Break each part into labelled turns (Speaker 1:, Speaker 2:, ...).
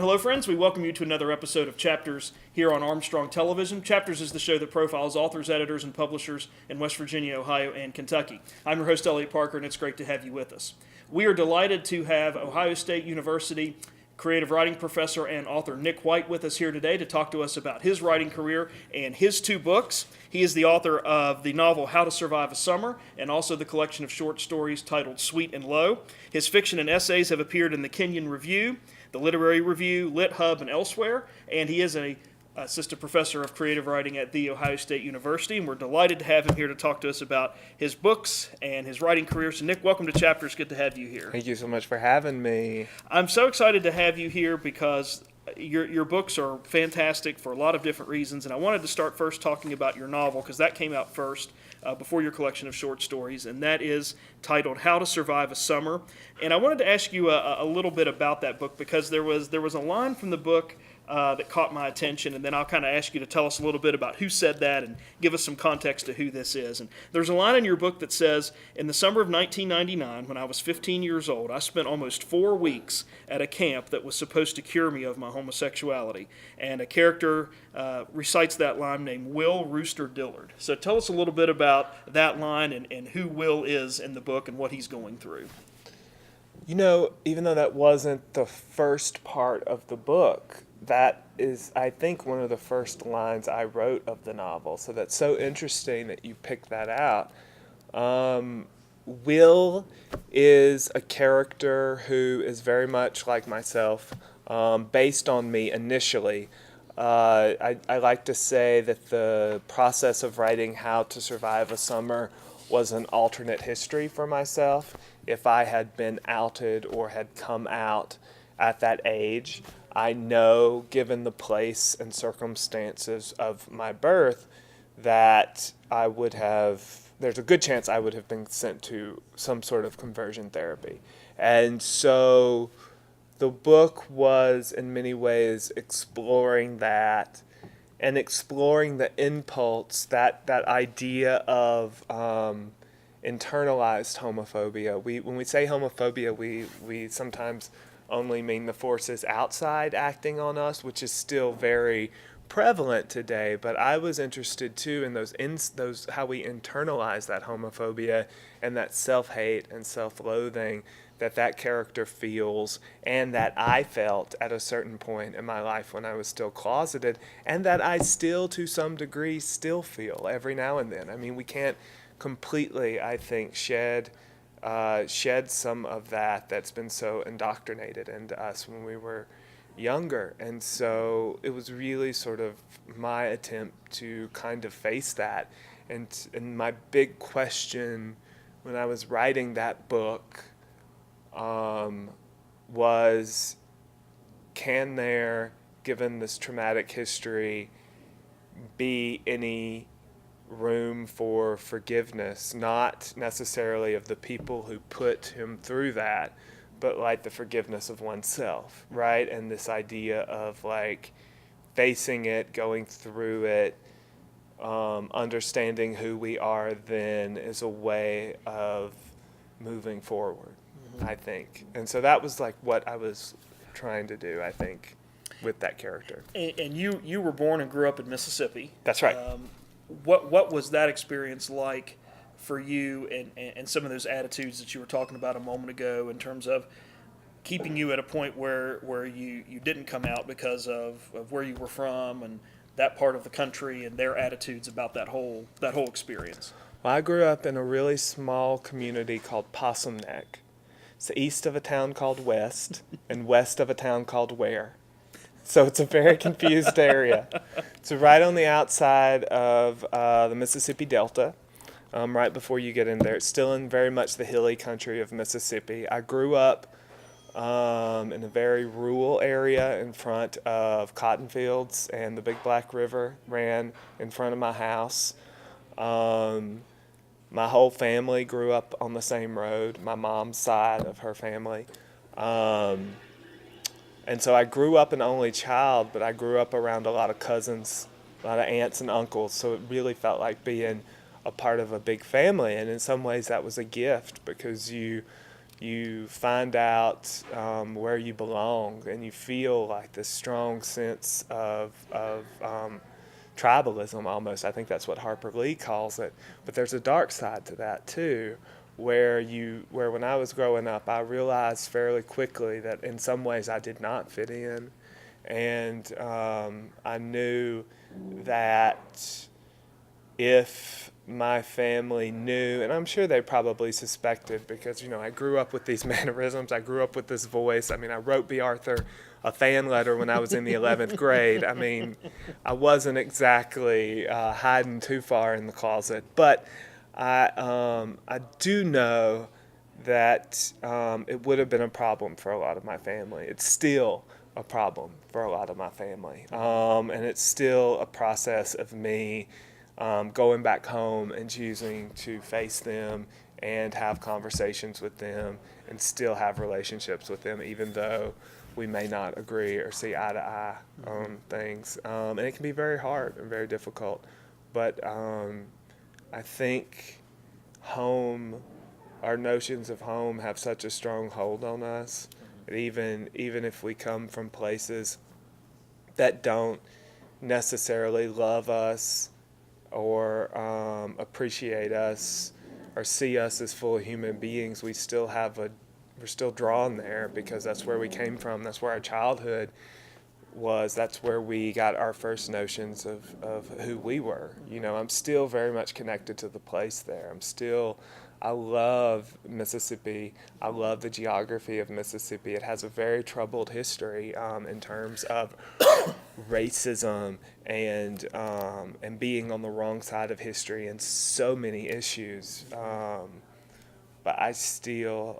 Speaker 1: hello, friends. We welcome you to another episode of Chapters here on Armstrong Television. Chapters is the show that profiles authors, editors, and publishers in West Virginia, Ohio, and Kentucky. I'm your host, Eliot Parker, and it's great to have you with us. We are delighted to have Ohio State University creative writing professor and author Nick White with us here today to talk to us about his writing career and his two books. He is the author of the novel How to Survive a Summer and also the collection of short stories titled Sweet and Low. His fiction and essays have appeared in the Kenyon Review, the Literary Review, Lit Hub, and elsewhere, and he is an assistant professor of creative writing at The Ohio State University, and we're delighted to have him here to talk to us about his books and his writing career. So Nick, welcome to Chapters. Good to have you here.
Speaker 2: Thank you so much for having me.
Speaker 1: I'm so excited to have you here because your books are fantastic for a lot of different reasons, and I wanted to start first talking about your novel because that came out first before your collection of short stories, and that is titled How to Survive a Summer. And I wanted to ask you a little bit about that book because there was a line from the book that caught my attention, and then I'll kind of ask you to tell us a little bit about who said that and give us some context to who this is. And there's a line in your book that says, in the summer of 1999, when I was 15 years old, I spent almost 4 weeks at a camp that was supposed to cure me of my homosexuality. And a character recites that line named Will Rooster Dillard. So tell us a little bit about that line and who Will is in the book and what he's going through.
Speaker 2: You know, even though that wasn't the first part of the book, that is, I think, one of the first lines I wrote of the novel. So that's so interesting that you picked that out. Will is a character who is very much like myself, based on me initially. I like to say that the process of writing How to Survive a Summer was an alternate history for myself. If I had been outed or had come out at that age, I know, given the place and circumstances of my birth, that there's a good chance I would have been sent to some sort of conversion therapy. And so the book was, in many ways, exploring that and exploring the impulse, that idea of internalized homophobia. When we say homophobia, we sometimes only mean the forces outside acting on us, which is still very prevalent today. But I was interested too in those how we internalize that homophobia and that self-hate and self-loathing that character feels, and that I felt at a certain point in my life when I was still closeted, and that I still, to some degree, still feel every now and then. I mean, we can't completely, I think, shed some of that's been so indoctrinated into us when we were younger. And so it was really sort of my attempt to kind of face that. And my big question when I was writing that book was, can there, given this traumatic history, be any room for forgiveness, not necessarily of the people who put him through that, but like the forgiveness of oneself, right? And this idea of like facing it, going through it, understanding who we are then is a way of moving forward, I think. And so that was like what I was trying to do, I think, with that character.
Speaker 1: And you were born and grew up in Mississippi.
Speaker 2: That's right.
Speaker 1: What was that experience like for you and some of those attitudes that you were talking about a moment ago in terms of keeping you at a point where you didn't come out because of where you were from and that part of the country and their attitudes about that whole experience?
Speaker 2: Well, I grew up in a really small community called Possum Neck. It's east of a town called West and west of a town called Ware. So it's a very confused area. It's right on the outside of the Mississippi Delta, right before you get in there. It's still in very much the hilly country of Mississippi. I grew up in a very rural area in front of cotton fields, and the Big Black River ran in front of my house. My whole family grew up on the same road, my mom's side of her family. And so I grew up an only child, but I grew up around a lot of cousins, a lot of aunts and uncles, so it really felt like being a part of a big family. And in some ways that was a gift because you you find out where you belong, and you feel like this strong sense of tribalism almost. I think that's what Harper Lee calls it. But there's a dark side to that too, where when I was growing up, I realized fairly quickly that in some ways I did not fit in, and I knew that if my family knew, and I'm sure they probably suspected, because I grew up with these mannerisms, I grew up with this voice. I mean, I wrote B. Arthur a fan letter when I was in the 11th grade. I mean, I wasn't exactly hiding too far in the closet, but I do know that it would have been a problem for a lot of my family. It's still a problem for a lot of my family, and it's still a process of me going back home and choosing to face them and have conversations with them and still have relationships with them, even though we may not agree or see eye to eye on things. And it can be very hard and very difficult. But I think our notions of home have such a strong hold on us, that even if we come from places that don't necessarily love us or appreciate us or see us as full human beings, we're still drawn there because that's where we came from. That's where our childhood was. That's where we got our first notions of who we were. I'm still very much connected to the place there. I love Mississippi. I love the geography of Mississippi. It has a very troubled history in terms of racism and being on the wrong side of history and so many issues. But I still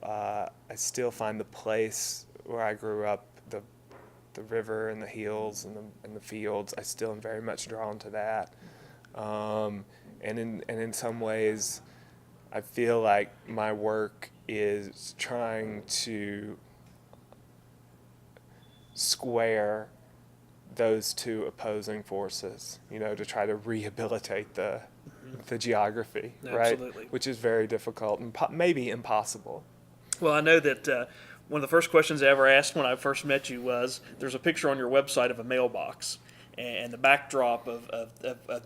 Speaker 2: find the place where I grew up, the river and the hills and the fields. I still am very much drawn to that. And in some ways, I feel like my work is trying to square those two opposing forces, to try to rehabilitate the geography,
Speaker 1: Absolutely.
Speaker 2: right? Which is very difficult and maybe impossible.
Speaker 1: Well, I know that one of the first questions I ever asked when I first met you was, there's a picture on your website of a mailbox and the backdrop of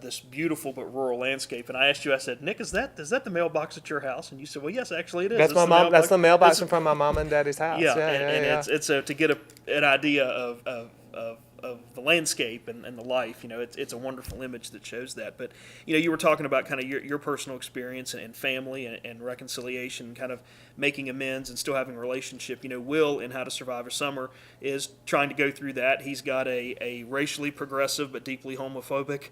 Speaker 1: this beautiful but rural landscape. And I asked you, I said, Nick, is that the mailbox at your house? And you said, well, yes, actually it is.
Speaker 2: That's my mom. That's the mailbox in front of my mom and daddy's house.
Speaker 1: Yeah,
Speaker 2: Yeah.
Speaker 1: It's to get an idea of the landscape and the life. It's a wonderful image that shows that. But you were talking about kind of your personal experience and family and reconciliation, kind of making amends and still having a relationship. Will in How to Survive a Summer is trying to go through that. He's got a racially progressive but deeply homophobic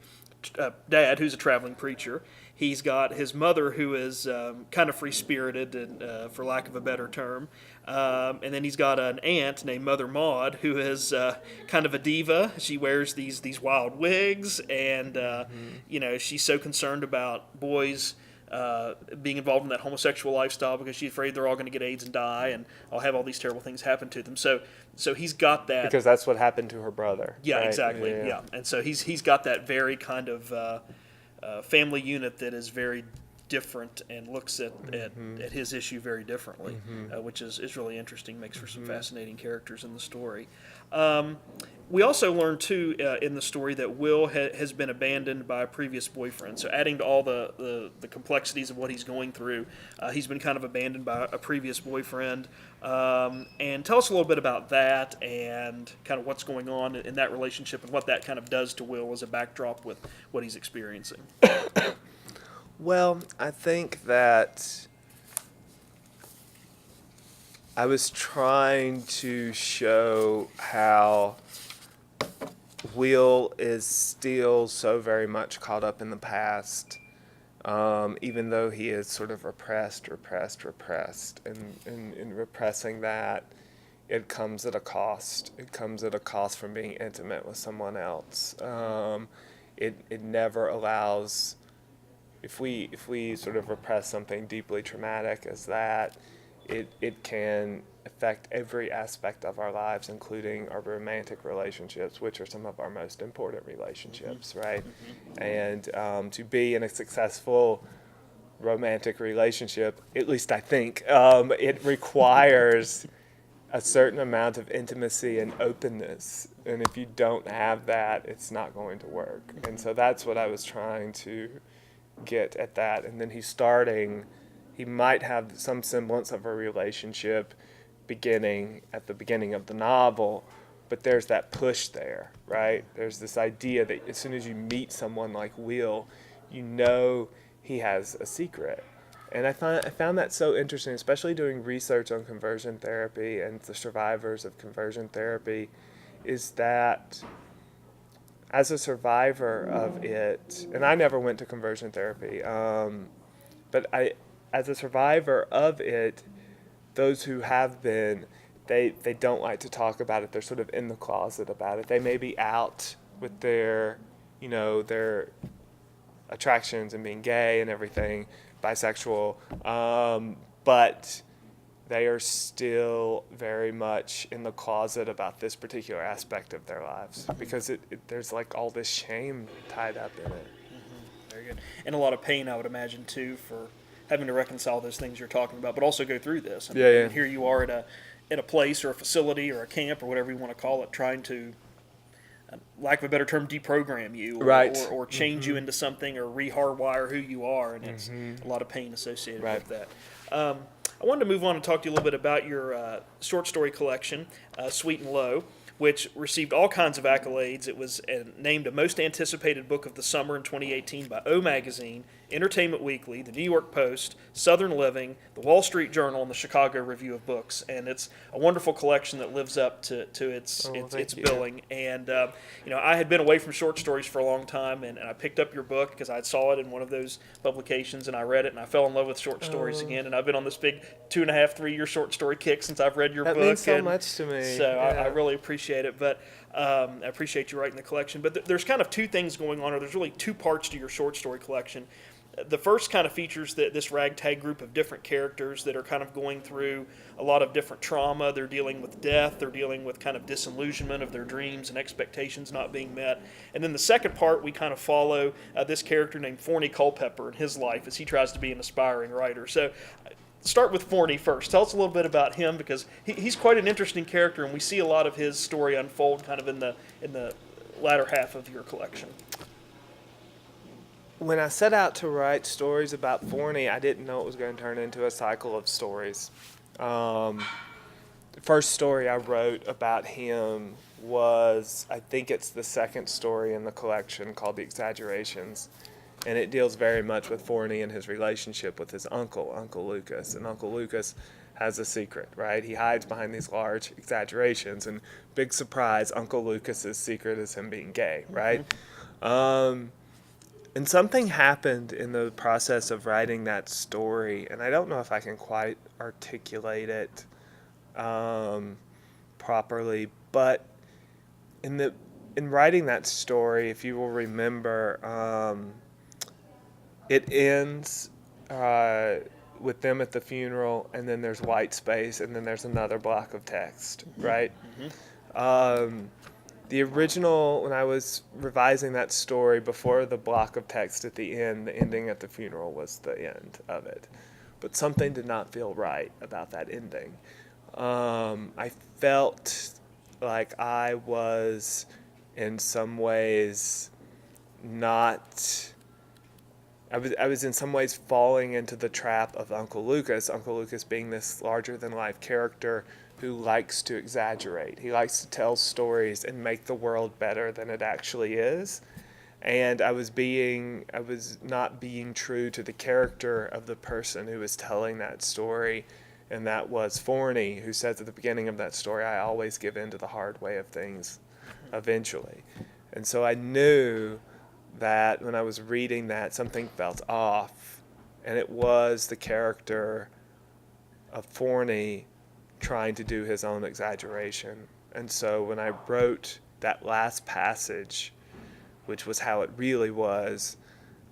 Speaker 1: dad who's a traveling preacher. He's got his mother who is kind of free-spirited, and, for lack of a better term. And then he's got an aunt named Mother Maud who is kind of a diva. She wears these wild wigs, and she's so concerned about boys being involved in that homosexual lifestyle because she's afraid they're all going to get AIDS and die, and I'll have all these terrible things happen to them. So he's got that,
Speaker 2: because that's what happened to her brother.
Speaker 1: Yeah,
Speaker 2: right?
Speaker 1: exactly. Yeah, and so he's got that very kind of family unit that is very different and looks at his issue very differently, which is really interesting. Makes for some fascinating characters in the story. We also learned too in the story that Will has been abandoned by a previous boyfriend. So adding to all the complexities of what he's going through, he's been kind of abandoned by a previous boyfriend. And tell us a little bit about that and kind of what's going on in that relationship and what that kind of does to Will as a backdrop with what he's experiencing.
Speaker 2: Well, I think that I was trying to show how Will is still so very much caught up in the past, even though he is sort of repressed. And in repressing that, it comes at a cost. It comes at a cost from being intimate with someone else. It never allows... If we sort of repress something deeply traumatic as that, it can affect every aspect of our lives, including our romantic relationships, which are some of our most important relationships, right? And to be in a successful romantic relationship, at least I think, it requires a certain amount of intimacy and openness. And if you don't have that, it's not going to work. And so that's what I was trying to get at that. And then he might have some semblance of a relationship at the beginning of the novel, but there's that push there, right? There's this idea that as soon as you meet someone like Will, you know he has a secret. And I found that so interesting, especially doing research on conversion therapy and the survivors of conversion therapy, is that as a survivor of it, and I never went to conversion therapy, but as a survivor of it, those who have been, they don't like to talk about it. They're sort of in the closet about it. They may be out with their attractions and being gay and everything, bisexual, but they are still very much in the closet about this particular aspect of their lives because there's like all this shame tied up in it.
Speaker 1: Very good. And a lot of pain, I would imagine, too, for having to reconcile those things you're talking about, but also go through this. I mean, here you are at a place or a facility or a camp or whatever you want to call it, trying to, lack of a better term, deprogram you, or change you into something, or rehardwire who you are, and it's a lot of pain associated with that. I wanted to move on and talk to you a little bit about your short story collection, Sweet and Low, which received all kinds of accolades. It was named a most anticipated book of the summer in 2018 by O Magazine, Entertainment Weekly, the New York Post, Southern Living, the Wall Street Journal, and the Chicago Review of Books. And it's a wonderful collection that lives up to its billing. And I had been away from short stories for a long time, and I picked up your book because I saw it in one of those publications, and I read it, and I fell in love with short stories again. And I've been on this big 2.5-3 year short story kick since I've read your book.
Speaker 2: That means so much to me.
Speaker 1: So I really appreciate it. But I appreciate you writing the collection. But there's kind of two things going on, or there's really two parts to your short story collection. The first kind of features this ragtag group of different characters that are kind of going through a lot of different trauma. They're dealing with death. They're dealing with kind of disillusionment of their dreams and expectations not being met. And then the second part, we kind of follow this character named Forney Culpepper in his life as he tries to be an aspiring writer. So start with Forney first. Tell us a little bit about him, because he's quite an interesting character, and we see a lot of his story unfold kind of in the latter half of your collection.
Speaker 2: When I set out to write stories about Forney, I didn't know it was going to turn into a cycle of stories. The first story I wrote about him was, I think it's the second story in the collection, called The Exaggerations. And it deals very much with Forney and his relationship with his uncle, Uncle Lucas. And Uncle Lucas has a secret, right? He hides behind these large exaggerations. And big surprise, Uncle Lucas's secret is him being gay, right? And something happened in the process of writing that story, and I don't know if I can quite articulate it properly, but in writing that story, if you will remember, it ends with them at the funeral, and then there's white space, and then there's another block of text, right? The original, when I was revising that story before the block of text at the end, the ending at the funeral was the end of it. But something did not feel right about that ending. I felt like I was in some ways not... I was in some ways falling into the trap of Uncle Lucas being this larger-than-life character who likes to exaggerate. He likes to tell stories and make the world better than it actually is. And I was not being true to the character of the person who was telling that story, and that was Forney, who says at the beginning of that story, "I always give in to the hard way of things eventually." And so I knew that when I was reading that, something felt off, and it was the character of Forney trying to do his own exaggeration. And so when I wrote that last passage, which was how it really was,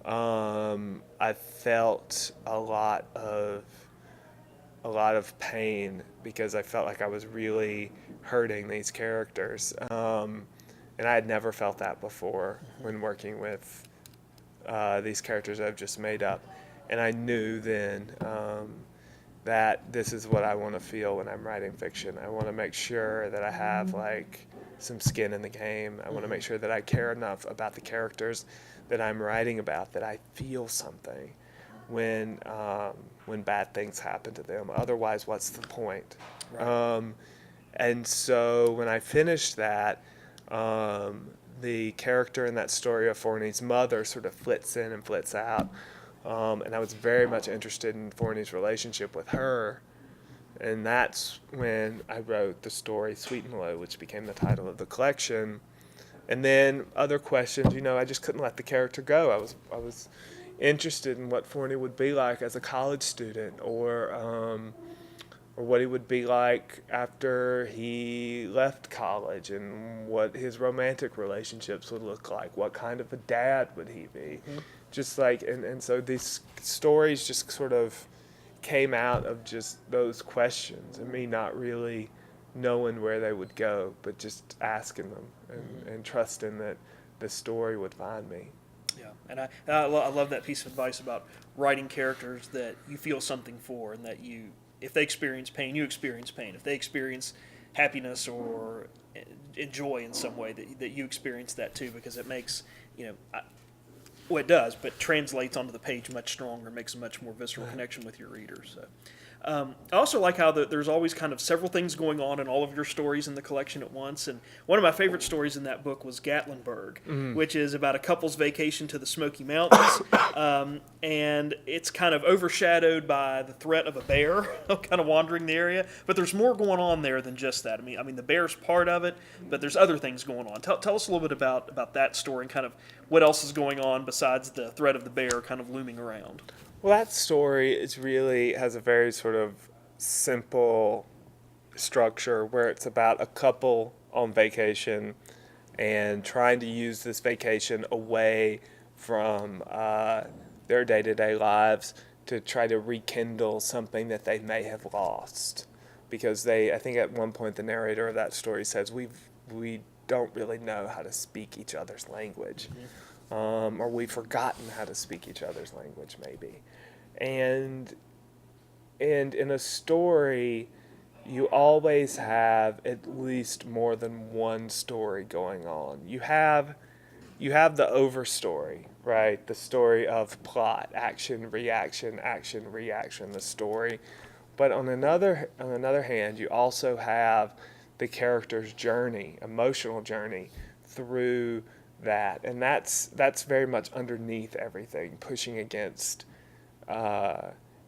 Speaker 2: I felt a lot of pain, because I felt like I was really hurting these characters. And I had never felt that before when working with these characters I've just made up. and I knew then that this is what I want to feel when I'm writing fiction. I want to make sure that I have like some skin in the game. I want to make sure that I care enough about the characters that I'm writing about that I feel something when bad things happen to them. Otherwise, what's the point?
Speaker 1: Right.
Speaker 2: And so when I finished that, the character in that story of Forney's mother sort of flits in and flits out. And I was very much interested in Forney's relationship with her. And that's when I wrote the story Sweet and Low, which became the title of the collection. And then other questions, I just couldn't let the character go. I was interested in what Forney would be like as a college student, or what he would be like after he left college, and what his romantic relationships would look like. What kind of a dad would he be? Mm-hmm. Just like, and so these stories just sort of came out of just those questions and me not really knowing where they would go, but just asking them and trusting that the story would find me.
Speaker 1: Yeah, and I love that piece of advice about writing characters that you feel something for, and that if they experience pain, you experience pain. If they experience happiness or joy in some way, that you experience that too, because it makes, well, it does, but translates onto the page much stronger, makes a much more visceral connection with your readers. So. I also like how there's always kind of several things going on in all of your stories in the collection at once. And one of my favorite stories in that book was Gatlinburg, which is about a couple's vacation to the Smoky Mountains. And it's kind of overshadowed by the threat of a bear kind of wandering the area. But there's more going on there than just that. I mean, the bear's part of it, but there's other things going on. Tell us a little bit about that story and kind of what else is going on besides the threat of the bear kind of looming around.
Speaker 2: Well, that story has a very sort of simple structure where it's about a couple on vacation and trying to use this vacation away from their day-to-day lives to try to rekindle something that they may have lost. Because I think at one point the narrator of that story says, we don't really know how to speak each other's language. Or we've forgotten how to speak each other's language, maybe. And in a story, you always have at least more than one story going on. You have the overstory, right? The story of plot, action, reaction, the story. But on another hand, you also have the character's journey, emotional journey through that, and that's very much underneath everything, pushing against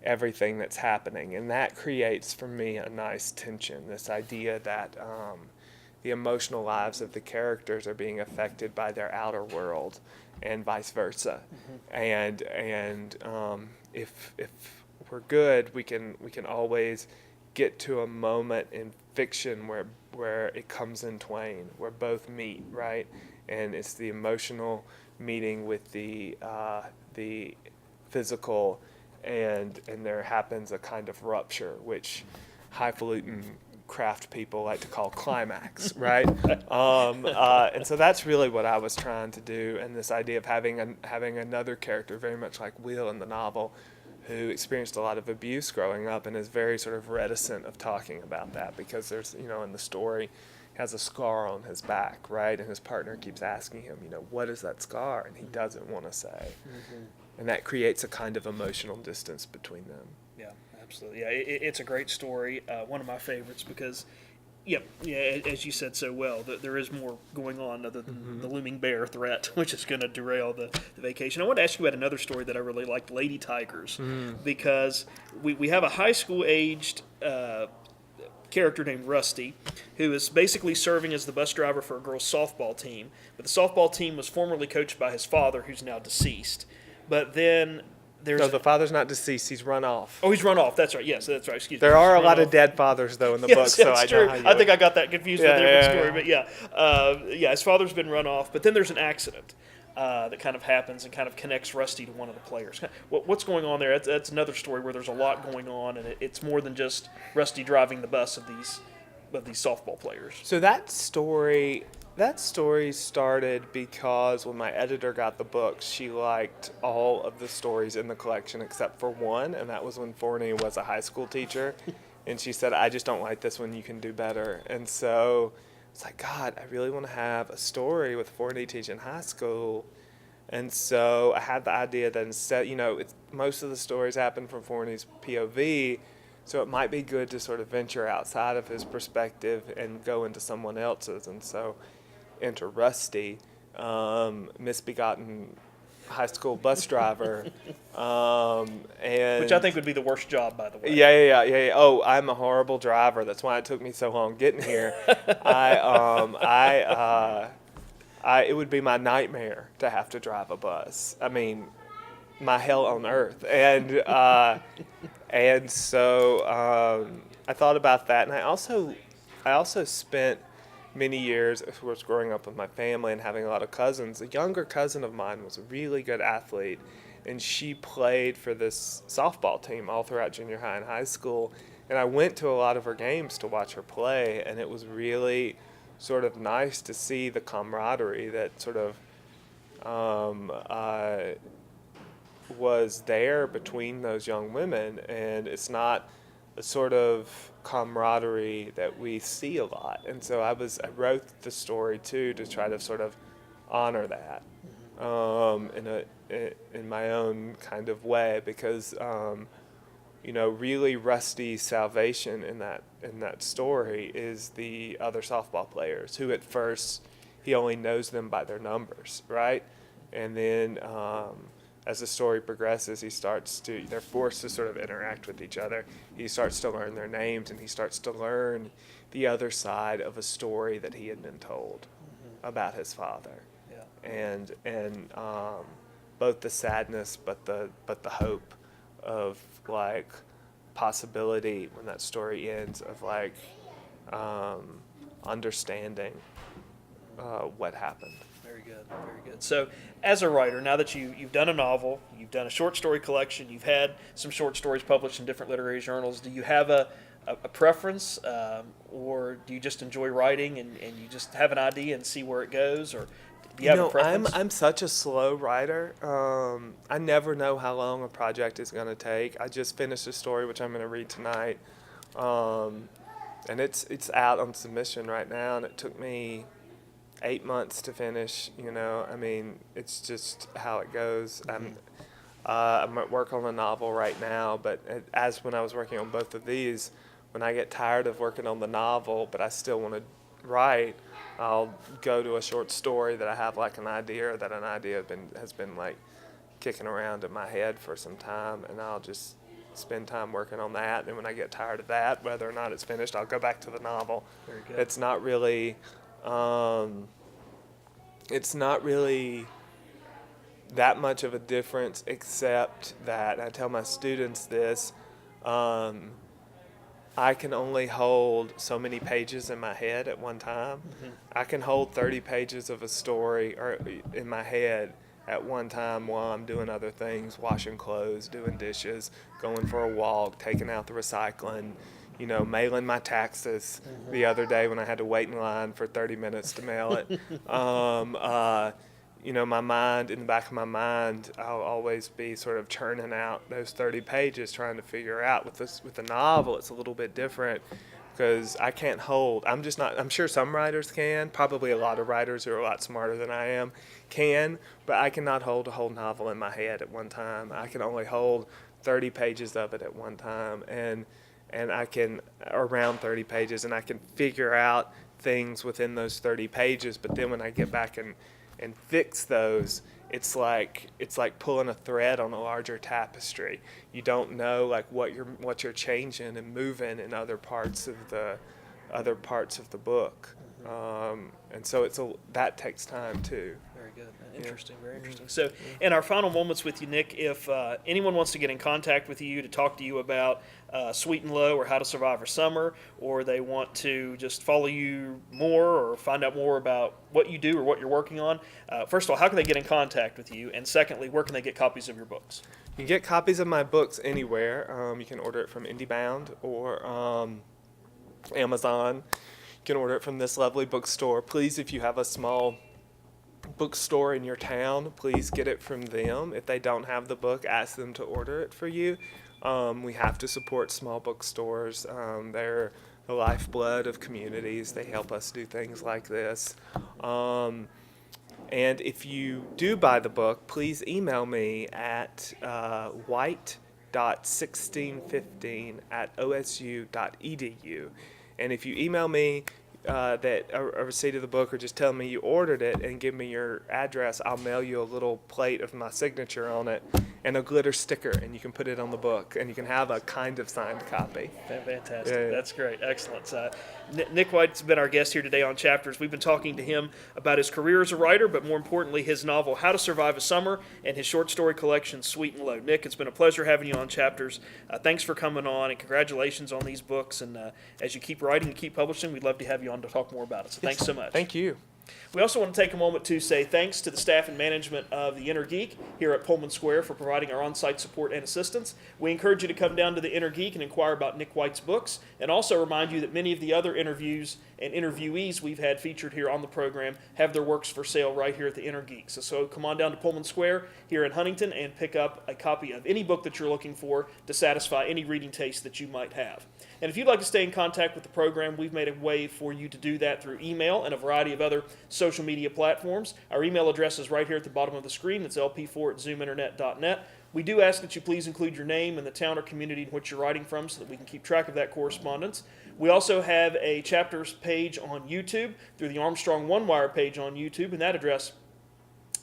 Speaker 2: everything that's happening, and that creates for me a nice tension. This idea that the emotional lives of the characters are being affected by their outer world, and vice versa. And if we're good, we can always get to a moment in fiction where it comes in twain, where both meet, right? And it's the emotional meeting with the physical, and there happens a kind of rupture, which highfalutin craft people like to call climax, right? And so that's really what I was trying to do, and this idea of having another character, very much like Will in the novel, who experienced a lot of abuse growing up and is very sort of reticent of talking about that, because there's, in the story, has a scar on his back, right? And his partner keeps asking him, what is that scar? And he doesn't want to say. And that creates a kind of emotional distance between them.
Speaker 1: Yeah, absolutely. Yeah, it's a great story. One of my favorites because, as you said so well, there is more going on other than the looming bear threat, which is going to derail the vacation. I want to ask you about another story that I really liked, Lady Tigers, because we have a high school aged character named Rusty, who is basically serving as the bus driver for a girls' softball team. But the softball team was formerly coached by his father, who's now deceased. But then there's...
Speaker 2: No, the father's not deceased. He's run off.
Speaker 1: Oh, he's run off. That's right. Yes, that's right. Excuse me.
Speaker 2: There are a lot of dead fathers, though, in the book, so I know how you...
Speaker 1: I think I got that confused with a different story. But his father's been run off. But then there's an accident that kind of happens and kind of connects Rusty to one of the players. What's going on there? That's another story where there's a lot going on, and it's more than just Rusty driving the bus of these softball players.
Speaker 2: So that story That story started because when my editor got the book, she liked all of the stories in the collection except for one, and that was when Forney was a high school teacher. And she said, I just don't like this one, you can do better. And so it's like, God, I really want to have a story with Forney teaching high school. And so I had the idea that instead, most of the stories happen from Forney's POV, so it might be good to sort of venture outside of his perspective and go into someone else's. And so enter Rusty, misbegotten high school bus driver, and
Speaker 1: Which I think would be the worst job, by the way.
Speaker 2: yeah. Oh, I'm a horrible driver. That's why it took me so long getting here. It would be my nightmare to have to drive a bus. I mean, my hell on earth. And so I thought about that, and I also spent many years, of course, growing up with my family and having a lot of cousins. A younger cousin of mine was a really good athlete, and she played for this softball team all throughout junior high and high school. And I went to a lot of her games to watch her play, and it was really sort of nice to see the camaraderie that sort of was there between those young women. And it's not a sort of camaraderie that we see a lot. And so I wrote the story too to try to sort of honor that in my own kind of way, because really Rusty's salvation in that story is the other softball players, who at first he only knows them by their numbers, right? And then as the story progresses, they're forced to sort of interact with each other. He starts to learn their names, and he starts to learn the other side of a story that he had been told about his father. Yeah. And both the sadness, but the hope of like possibility when that story ends, of like understanding what happened.
Speaker 1: Very good, very good. So, as a writer, now that you've done a novel, you've done a short story collection, you've had some short stories published in different literary journals, do you have a preference, or do you just enjoy writing and you just have an idea and see where it goes, or do you have a preference?
Speaker 2: I'm such a slow writer. I never know how long a project is going to take. I just finished a story which I'm going to read tonight, and it's out on submission right now, and it took me 8 months to finish. I mean, it's just how it goes. I'm at work on a novel right now, but as when I was working on both of these, when I get tired of working on the novel, but I still want to write, I'll go to a short story that I have like an idea, or that an idea has been like kicking around in my head for some time, and I'll just spend time working on that. And when I get tired of that, whether or not it's finished, I'll go back to the novel.
Speaker 1: Very good.
Speaker 2: It's not really that much of a difference, except that I tell my students this, I can only hold so many pages in my head at one time. Mm-hmm. I can hold 30 pages of a story in my head at one time while I'm doing other things, washing clothes, doing dishes, going for a walk, taking out the recycling, mailing my taxes the other day when I had to wait in line for 30 minutes to mail it. My mind, in the back of my mind, I'll always be sort of churning out those 30 pages, trying to figure out. With the novel, it's a little bit different, because I can't hold. I'm sure some writers can, probably a lot of writers who are a lot smarter than I am can, but I cannot hold a whole novel in my head at one time. I can only hold 30 pages of it at one time, and I can, around 30 pages, and I can figure out things within those 30 pages, but then when I get back and fix those, it's like pulling a thread on a larger tapestry. You don't know like what you're changing and moving in other parts of the book, and so that takes time too.
Speaker 1: Very good. Interesting, very interesting. So, in our final moments with you, Nick, if anyone wants to get in contact with you to talk to you about Sweet and Low or How to Survive a Summer, or they want to just follow you more or find out more about what you do or what you're working on, first of all, how can they get in contact with you? And secondly, where can they get copies of your books?
Speaker 2: You can get copies of my books anywhere. You can order it from IndieBound or Amazon. can order it from this lovely bookstore. Please, if you have a small bookstore in your town, please get it from them. If they don't have the book, ask them to order it for you. We have to support small bookstores. They're the lifeblood of communities. They help us do things like this. And if you do buy the book, please email me at white.1615@osu.edu. And if you email me that a receipt of the book, or just tell me you ordered it and give me your address, I'll mail you a little plate of my signature on it and a glitter sticker, and you can put it on the book, and you can have a kind of signed copy.
Speaker 1: Fantastic.
Speaker 2: Yeah.
Speaker 1: That's great. Excellent. Nick White's been our guest here today on Chapters. We've been talking to him about his career as a writer, but more importantly, his novel, How to Survive a Summer, and his short story collection, Sweet and Low. Nick, it's been a pleasure having you on Chapters. Thanks for coming on, and congratulations on these books. And as you keep writing and keep publishing, we'd love to have you on to talk more about it. So thanks so much.
Speaker 2: Thank you.
Speaker 1: We also want to take a moment to say thanks to the staff and management of the Inner Geek here at Pullman Square for providing our on-site support and assistance. We encourage you to come down to the Inner Geek and inquire about Nick White's books, and also remind you that many of the other interviews and interviewees we've had featured here on the program have their works for sale right here at the Inner Geek. So come on down to Pullman Square here in Huntington and pick up a copy of any book that you're looking for to satisfy any reading taste that you might have. And if you'd like to stay in contact with the program, we've made a way for you to do that through email and a variety of other social media platforms. Our email address is right here at the bottom of the screen. It's lp4@zoominternet.net. We do ask that you please include your name and the town or community in which you're writing from so that we can keep track of that correspondence. We also have a Chapters page on YouTube through the Armstrong One Wire page on YouTube, and that address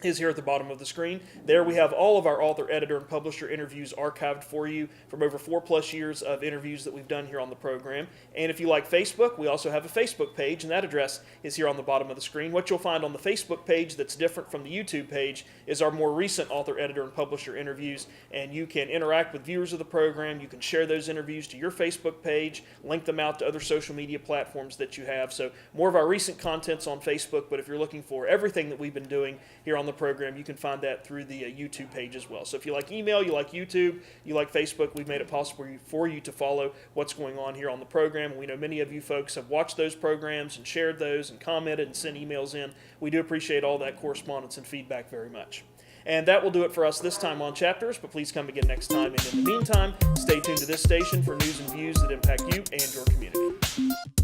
Speaker 1: is here at the bottom of the screen. There we have all of our author, editor, and publisher interviews archived for you from over 4+ years of interviews that we've done here on the program. And if you like Facebook, we also have a Facebook page, and that address is here on the bottom of the screen. What you'll find on the Facebook page that's different from the YouTube page is our more recent author, editor, and publisher interviews, and you can interact with viewers of the program. You can share those interviews to your Facebook page, link them out to other social media platforms that you have. So more of our recent content's on Facebook, but if you're looking for everything that we've been doing here on the program, you can find that through the YouTube page as well. So if you like email, you like YouTube, you like Facebook, we've made it possible for you to follow what's going on here on the program. And we know many of you folks have watched those programs and shared those and commented and sent emails in. We do appreciate all that correspondence and feedback very much. And that will do it for us this time on Chapters, but please come again next time. And in the meantime, stay tuned to this station for news and views that impact you and your community.